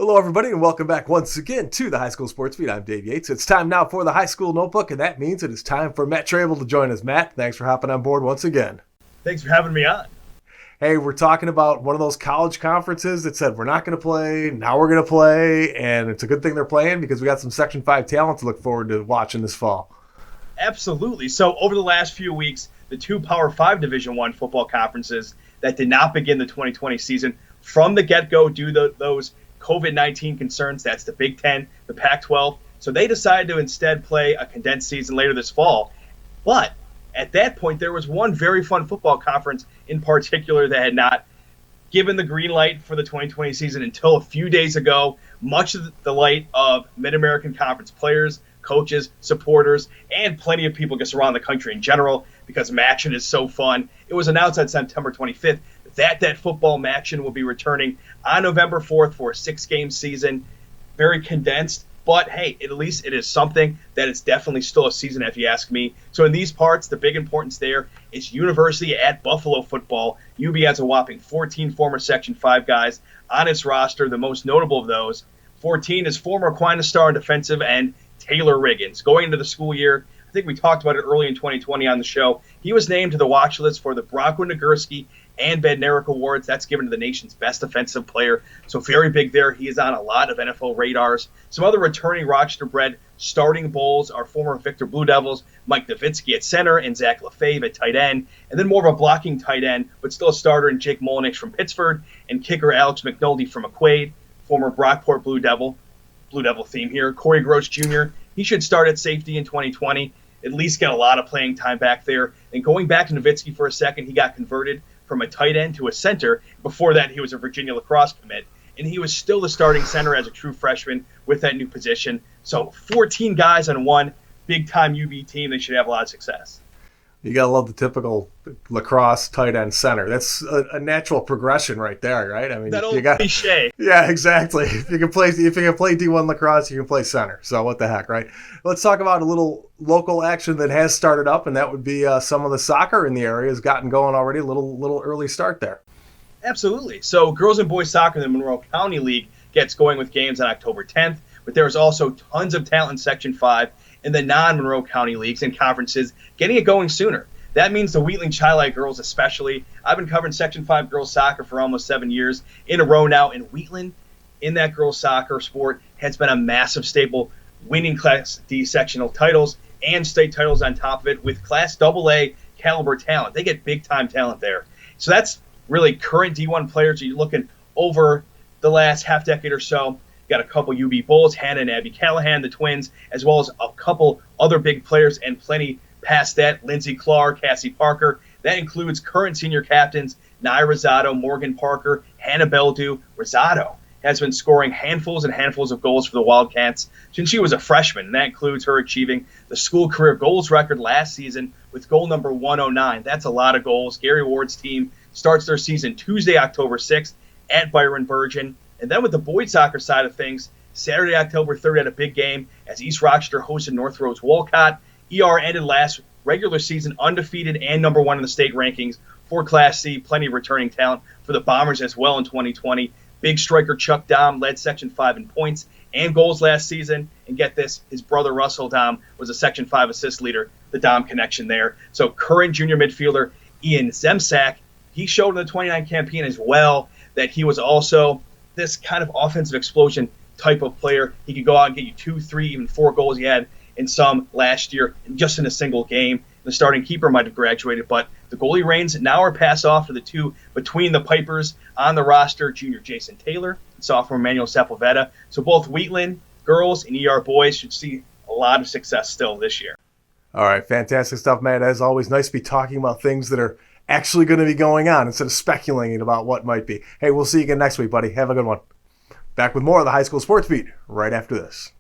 Hello, everybody, and welcome back once again to the High School Sports Beat. I'm Dave Yates. It's time now for the High School Notebook, and that means it is time for Matt Trabold to join us. Matt, thanks for hopping on board once again. Thanks for having me on. Hey, we're talking about one of those college conferences that said we're not going to play, now we're going to play, and it's a good thing they're playing because we got some Section 5 talent to look forward to watching this fall. Absolutely. So over the last few weeks, the two Power 5 Division I football conferences that did not begin the 2020 season from the get-go due to those COVID-19 concerns, that's the Big Ten, the Pac-12. So they decided to instead play a condensed season later this fall. But at that point, there was one very fun football conference in particular that had not given the green light for the 2020 season until a few days ago, much of the light of Mid-American Conference players, coaches, supporters, and plenty of people just around the country in general because matching is so fun. It was announced on September 25th that football matching will be returning on November 4th for a 6-game season. Very condensed, but hey, at least it is something that it's definitely still a season if you ask me. So in these parts, the big importance there is University at Buffalo football. UB has a whopping 14 former Section 5 guys on its roster. The most notable of those, 14, is former Aquinas Star defensive end Taylor Riggins. Going into the school year, I think we talked about it early in 2020 on the show, he was named to the watch list for the Bronco Nagurski and Bednarik Awards. That's given to the nation's best offensive player. So very big there. He is on a lot of NFL radars. Some other returning Rochester-bred starting Bulls are former Victor Blue Devils, Mike Nowitzki at center and Zach LaFave at tight end. And then more of a blocking tight end, but still a starter in Jake Molinich from Pittsford and kicker Alex McNulty from McQuaid, former Brockport Blue Devil theme here. Corey Gross Jr., he should start at safety in 2020, at least get a lot of playing time back there. And going back to Nowitzki for a second, he got converted from a tight end to a center. Before that, he was a Virginia lacrosse commit, and he was still the starting center as a true freshman with that new position. So 14 guys on one big-time UB team. They should have a lot of success. You got to love the typical lacrosse tight end center. That's a natural progression right there, right? I mean, that old cliche. Yeah, exactly. If you can play D1 lacrosse, you can play center. So what the heck, right? Let's talk about a little local action that has started up, and that would be some of the soccer in the area has gotten going already. A little early start there. Absolutely. So girls and boys soccer in the Monroe County League gets going with games on October 10th, but there is also tons of talent in Section 5 in the non-Monroe County leagues and conferences getting it going sooner. That means the Wheatland-Chili Girls especially. I've been covering Section 5 girls soccer for almost 7 years in a row now, and Wheatland in that girls soccer sport has been a massive staple, winning Class D sectional titles and state titles on top of it with Class AA caliber talent. They get big-time talent there. So that's really current D1 players. You're looking over the last half decade or so. Got a couple UB Bulls, Hannah and Abby Callahan, the twins, as well as a couple other big players and plenty past that. Lindsey Clark, Cassie Parker. That includes current senior captains Nia Rosado, Morgan Parker, Hannah Beldew. Rosado has been scoring handfuls and handfuls of goals for the Wildcats since she was a freshman, and that includes her achieving the school career goals record last season with goal number 109. That's a lot of goals. Gary Ward's team starts their season Tuesday, October 6th at Byron Burgeon. And then with the boys soccer side of things, Saturday, October 3rd had a big game as East Rochester hosted North Rose Wolcott. ER ended last regular season undefeated and number one in the state rankings for Class C. Plenty of returning talent for the Bombers as well in 2020. Big striker Chuck Dom led Section 5 in points and goals last season. And get this, his brother Russell Dom was a Section 5 assist leader, the Dom connection there. So current junior midfielder Ian Zemsak, he showed in the 29 campaign as well that he was also this kind of offensive explosion type of player. He could go out and get you 2, 3, even 4 goals. He had in some last year just in a single game. The starting keeper might have graduated, but the goalie reins now are passed off to the two between the Pipers on the roster, junior Jason Taylor and sophomore Manuel Sepulveda. So both Wheatland girls and ER boys should see a lot of success still this year. All right, fantastic stuff, Matt. As always, nice to be talking about things that are actually going to be going on instead of speculating about what might be. Hey, we'll see you again next week, buddy. Have a good one. Back with more of the High School Sports Beat right after this.